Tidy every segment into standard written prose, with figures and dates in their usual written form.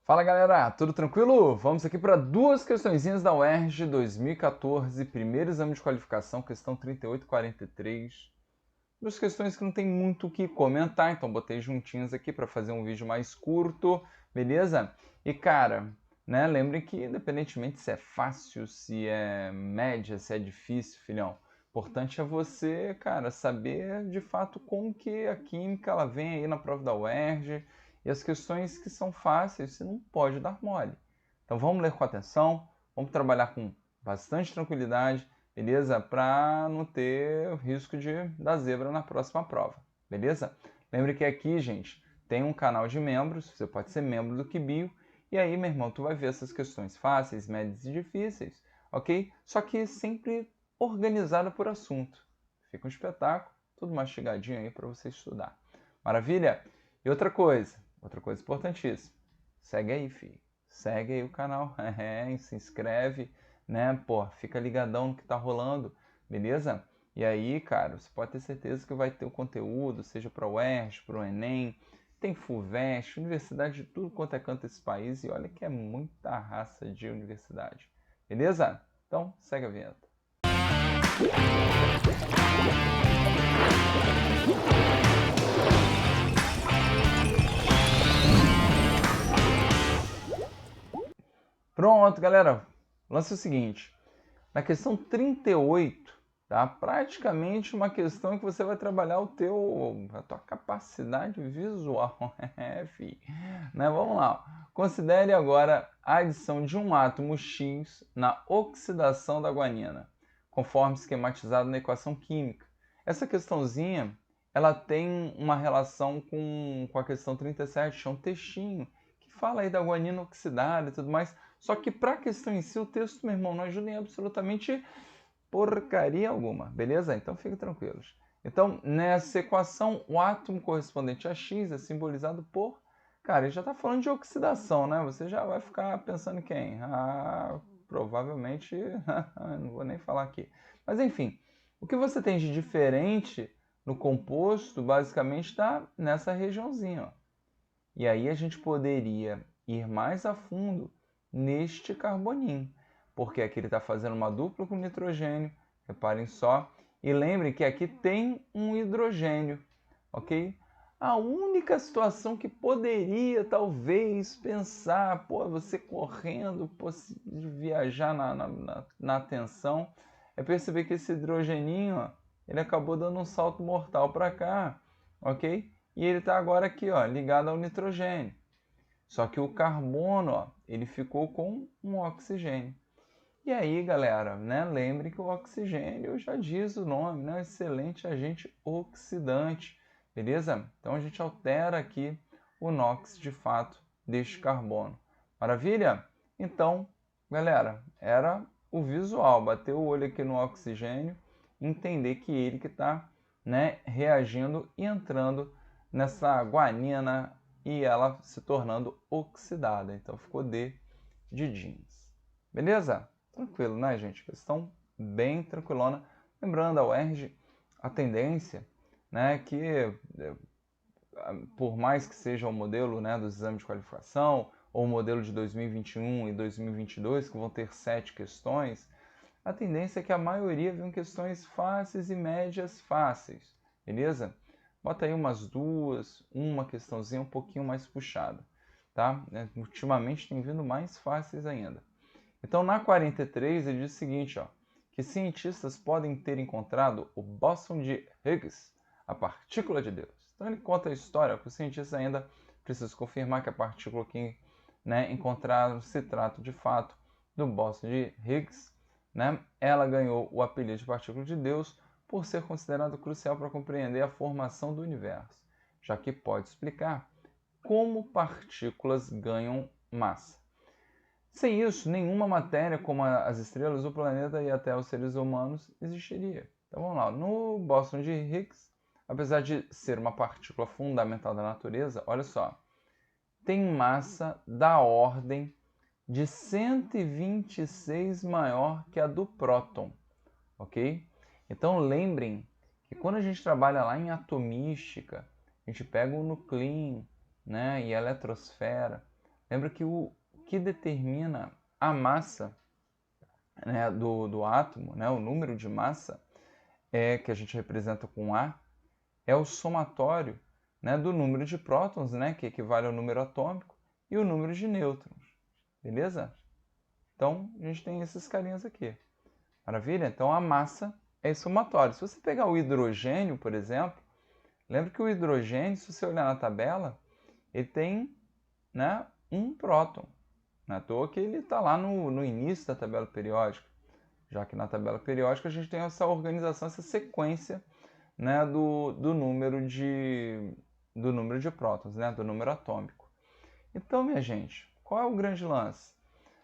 Fala galera, tudo tranquilo? Vamos aqui para duas questõezinhas da UERJ 2014, primeiro exame de qualificação, questão 38 e 43. Duas questões que não tem muito o que comentar, então botei juntinhas aqui para fazer um vídeo mais curto, beleza? E cara, né, lembrem que independentemente se é fácil, se é média, se é difícil, filhão, importante é você, cara, saber de fato como que a química ela vem aí na prova da UERJ e as questões que são fáceis você não pode dar mole. Então vamos ler com atenção, vamos trabalhar com bastante tranquilidade, beleza? Para não ter risco de dar zebra na próxima prova, beleza? Lembre que aqui, gente, tem um canal de membros, você pode ser membro do Kibio, e aí, meu irmão, tu vai ver essas questões fáceis, médias e difíceis, ok? Só que sempre organizada por assunto. Fica um espetáculo, tudo mastigadinho aí para você estudar. Maravilha? E outra coisa importantíssima. Segue aí, filho. Segue aí o canal, se inscreve, né? Pô, fica ligadão no que tá rolando, beleza? E aí, cara, você pode ter certeza que vai ter o conteúdo, seja para o UERJ, para o Enem, tem FUVEST, universidade de tudo quanto é canto desse país, e olha que é muita raça de universidade, beleza? Então, segue a vinheta. Pronto, galera. O lance é o seguinte. Na questão 38, tá? Praticamente uma questão que você vai trabalhar a tua capacidade visual. Fi. Né? Vamos lá. Considere agora a adição de um átomo X na oxidação da guanina, conforme esquematizado na equação química. Essa questãozinha, ela tem uma relação com a questão 37, é um textinho que fala aí da guanina oxidada e tudo mais. Só que para a questão em si, o texto, meu irmão, não ajuda em absolutamente porcaria alguma, beleza? Então fiquem tranquilos. Então, nessa equação, o átomo correspondente a X é simbolizado por... Cara, ele já está falando de oxidação, né? Você já vai ficar pensando em quem? Ah, provavelmente... não vou nem falar aqui. Mas enfim, o que você tem de diferente no composto, basicamente, está nessa regiãozinha, ó. E aí a gente poderia ir mais a fundo neste carboninho, porque aqui ele está fazendo uma dupla com nitrogênio, reparem só, e lembrem que aqui tem um hidrogênio, ok? A única situação que poderia talvez pensar, pô, você correndo, de viajar na tensão, é perceber que esse hidrogeninho, ó, ele acabou dando um salto mortal para cá, ok? E ele está agora aqui, ó, ligado ao nitrogênio. Só que o carbono, ó, ele ficou com um oxigênio. E aí, galera, né, lembre que o oxigênio já diz o nome, né, um excelente agente oxidante, beleza? Então a gente altera aqui o NOx de fato deste carbono. Maravilha? Então, galera, era o visual, bater o olho aqui no oxigênio, entender que ele que está, né, reagindo e entrando nessa guanina e ela se tornando oxidada. Então ficou D de jeans. Beleza? Tranquilo, né, gente? Questão bem tranquilona. Lembrando, a UERJ, a tendência, né, que por mais que seja o modelo, né, dos exames de qualificação, ou o modelo de 2021 e 2022, que vão ter 7 questões, a tendência é que a maioria venham questões fáceis e médias fáceis, beleza? Bota aí umas duas, uma questãozinha um pouquinho mais puxada, tá? Ultimamente tem vindo mais fáceis ainda. Então, na 43, ele diz o seguinte, ó, que cientistas podem ter encontrado o bóson de Higgs, a partícula de Deus. Então, ele conta a história que os cientistas ainda precisam confirmar que a partícula que, né, encontraram se trata de fato do bóson de Higgs. Né? Ela ganhou o apelido de partícula de Deus por ser considerada crucial para compreender a formação do universo, já que pode explicar como partículas ganham massa. Sem isso, nenhuma matéria como as estrelas, o planeta e até os seres humanos existiria. Então vamos lá, no bóson de Higgs, apesar de ser uma partícula fundamental da natureza, olha só, tem massa da ordem de 126 maior que a do próton, ok? Então lembrem que quando a gente trabalha lá em atomística, a gente pega o nuclínio, né, e a eletrosfera. Lembra que o que determina a massa, né, do átomo, né, o número de massa, que a gente representa com A, é o somatório, né, do número de prótons, né, que equivale ao número atômico, e o número de nêutrons. Beleza? Então, a gente tem esses carinhas aqui. Maravilha? Então, a massa é esse somatório. Se você pegar o hidrogênio, por exemplo, lembra que o hidrogênio, se você olhar na tabela, ele tem, né, um próton. Não é à toa que ele está lá no início da tabela periódica, já que na tabela periódica a gente tem essa organização, essa sequência, né, do número de prótons, né, do número atômico. Então, minha gente, qual é o grande lance?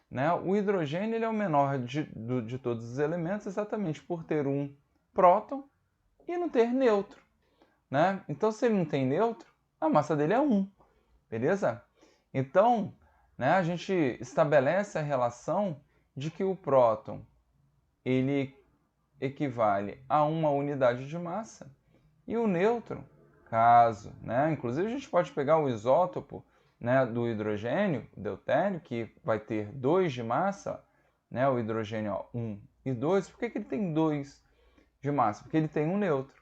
Né? O hidrogênio ele é o menor de todos os elementos exatamente por ter um próton e não ter nêutron. Né? Então, se ele não tem nêutron, a massa dele é 1. Beleza? Então, né, a gente estabelece a relação de que o próton ele equivale a uma unidade de massa e o nêutron, caso, né? Inclusive a gente pode pegar o isótopo, né, do hidrogênio, deutério, que vai ter 2 de massa, né, o hidrogênio 1 e 2. Por que ele tem 2 de massa? Porque ele tem um nêutron.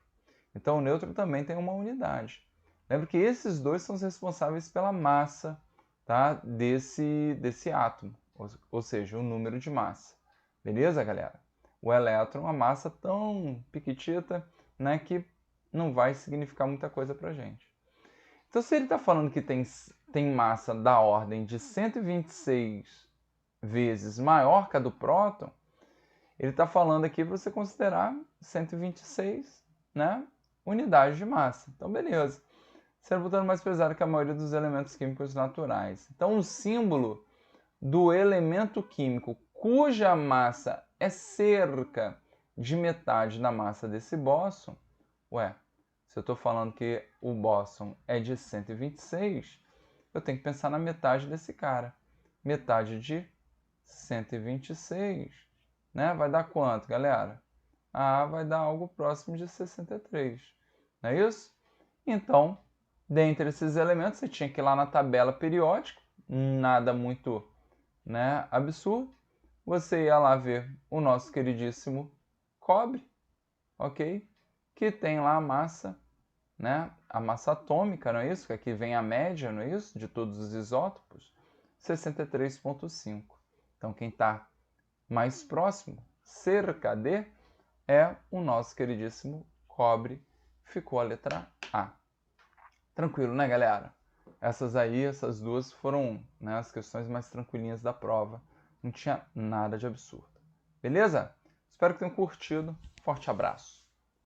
Então o nêutron também tem uma unidade. Lembra que esses dois são os responsáveis pela massa, tá, desse átomo, ou seja, o número de massa. Beleza, galera? O elétron, uma massa tão pequitita, né, que não vai significar muita coisa para a gente. Então, se ele está falando que tem massa da ordem de 126 vezes maior que a do próton, ele está falando aqui para você considerar 126, né, unidades de massa. Então, beleza. Sendo botando mais pesado que a maioria dos elementos químicos naturais. Então, o símbolo do elemento químico cuja massa é cerca de metade da massa desse bóson, se eu estou falando que o bóson é de 126, eu tenho que pensar na metade desse cara. Metade de 126, né? Vai dar quanto, galera? Vai dar algo próximo de 63, não é isso? Então, dentre esses elementos, você tinha que ir lá na tabela periódica, nada muito, né, absurdo. Você ia lá ver o nosso queridíssimo cobre, ok? Que tem lá a massa, né? A massa atômica, não é isso? Que aqui vem a média, não é isso? De todos os isótopos, 63,5. Então, quem está mais próximo, cerca de, é o nosso queridíssimo cobre. Ficou a letra A. Tranquilo, né, galera? Essas duas foram, né, as questões mais tranquilinhas da prova. Não tinha nada de absurdo. Beleza? Espero que tenham curtido. Forte abraço.